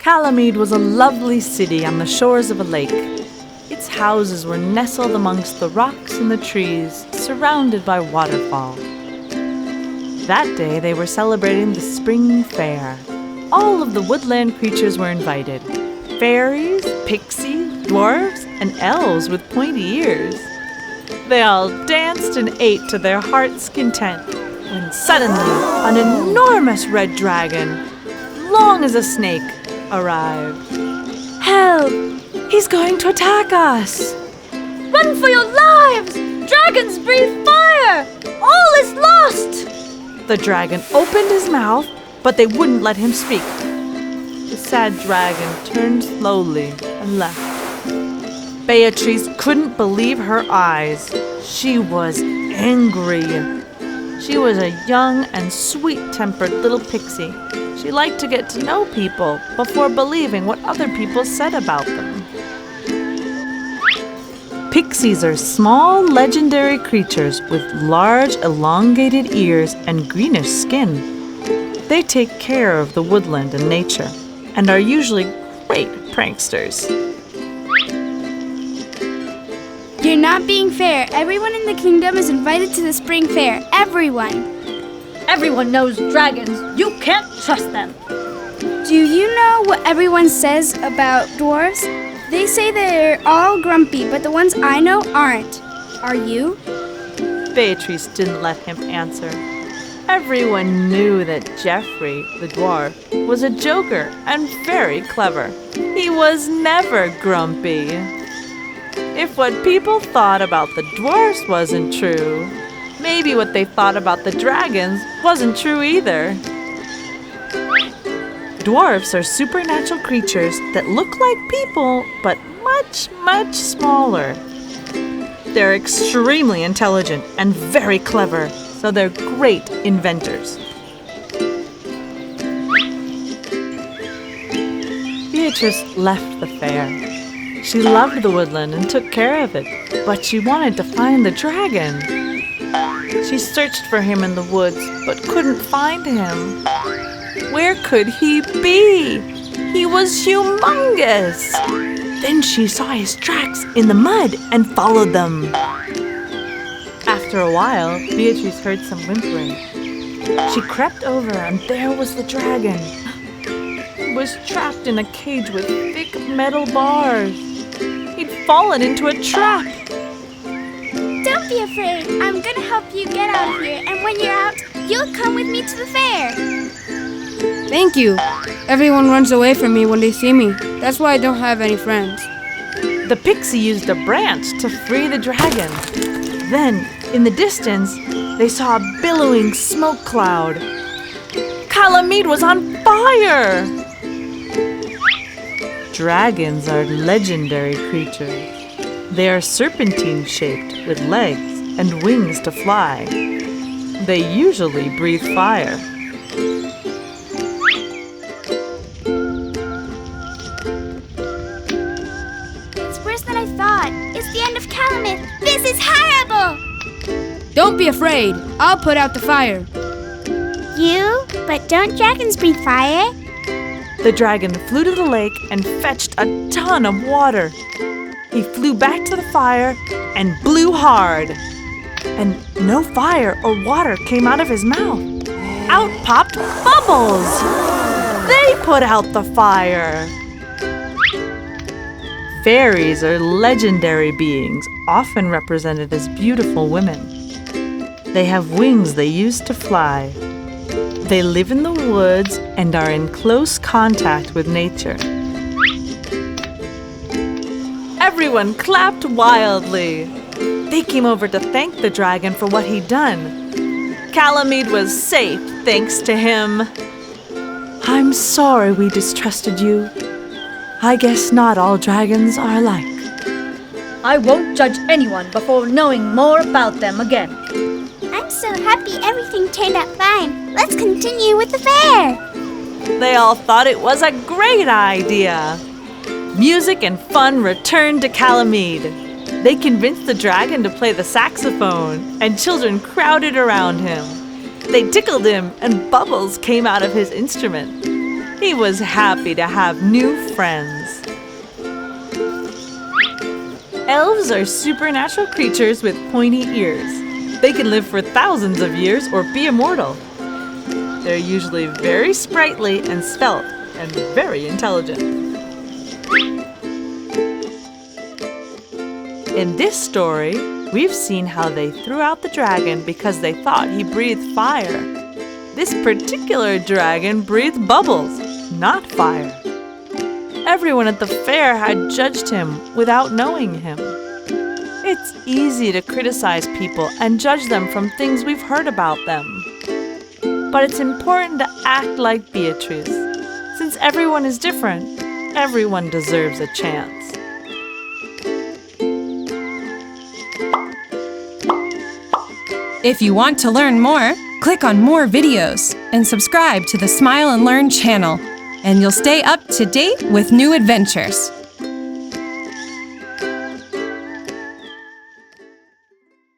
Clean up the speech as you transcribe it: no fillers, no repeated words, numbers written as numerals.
Calamead was a lovely city on the shores of a lake. Its houses were nestled amongst the rocks and the trees, surrounded by waterfalls. That day they were celebrating the spring fair. All of the woodland creatures were invited. Fairies, pixies, dwarves, and elves with pointy ears. They all danced and ate to their heart's content, when suddenly an enormous red dragon, long as a snake, arrived. "Help! He's going to attack us!" "Run for your lives! Dragons breathe fire! All is lost!" The dragon opened his mouth, but they wouldn't let him speak. The sad dragon turned slowly and left. Beatrice couldn't believe her eyes. She was angry. She was a young and sweet-tempered little pixie. She liked to get to know people before believing what other people said about them. Pixies are small, legendary creatures with large, elongated ears and greenish skin. They take care of the woodland and nature, and are usually great pranksters. You're not being fair. Everyone in the kingdom is invited to the spring fair. Everyone. Everyone knows dragons. You can't trust them. Do you know what everyone says about dwarves? They say they're all grumpy, but the ones I know aren't. Are you? Beatrice didn't let him answer. Everyone knew that Geoffrey, the dwarf, was a joker and very clever. He was never grumpy. If what people thought about the dwarfs wasn't true, maybe what they thought about the dragons wasn't true either. Dwarfs are supernatural creatures that look like people, but much, much smaller. They're extremely intelligent and very clever, so they're great inventors. Beatrice left the fair. She loved the woodland and took care of it, but she wanted to find the dragon. She searched for him in the woods, but couldn't find him. Where could he be? He was humongous! Then she saw his tracks in the mud and followed them. After a while, Beatrice heard some whimpering. She crept over, and there was the dragon. He was trapped in a cage with thick metal bars. He'd fallen into a trap. Don't be afraid. I'm gonna help you get out of here, and when you're out, you'll come with me to the fair. Thank you. Everyone runs away from me when they see me. That's why I don't have any friends. The pixie used a branch to free the dragon. Then, in the distance, they saw a billowing smoke cloud. Calamead was on fire! Dragons are legendary creatures. They are serpentine-shaped with legs and wings to fly. They usually breathe fire. It's worse than I thought. It's the end of Calamead. This is horrible! Don't be afraid. I'll put out the fire. You? But don't dragons breathe fire? The dragon flew to the lake and fetched a ton of water. He flew back to the fire and blew hard. And no fire or water came out of his mouth. Out popped bubbles. They put out the fire. Fairies are legendary beings, often represented as beautiful women. They have wings they use to fly. They live in the woods and are in close contact with nature. Everyone clapped wildly. They came over to thank the dragon for what he'd done. Calamead was safe thanks to him. "I'm sorry we distrusted you. I guess not all dragons are alike." I won't judge anyone before knowing more about them again. I'm so happy everything turned out fine. Let's continue with the fair. They all thought it was a great idea. Music and fun returned to Calamead. They convinced the dragon to play the saxophone, and children crowded around him. They tickled him, and bubbles came out of his instrument. He was happy to have new friends. Elves are supernatural creatures with pointy ears. They can live for thousands of years or be immortal. They're usually very sprightly and svelte and very intelligent. In this story, we've seen how they threw out the dragon because they thought he breathed fire. This particular dragon breathed bubbles, not fire. Everyone at the fair had judged him without knowing him. It's easy to criticize people and judge them from things we've heard about them. But it's important to act like Beatrice. Since everyone is different, everyone deserves a chance. If you want to learn more, click on more videos and subscribe to the Smile and Learn channel, and you'll stay up to date with new adventures.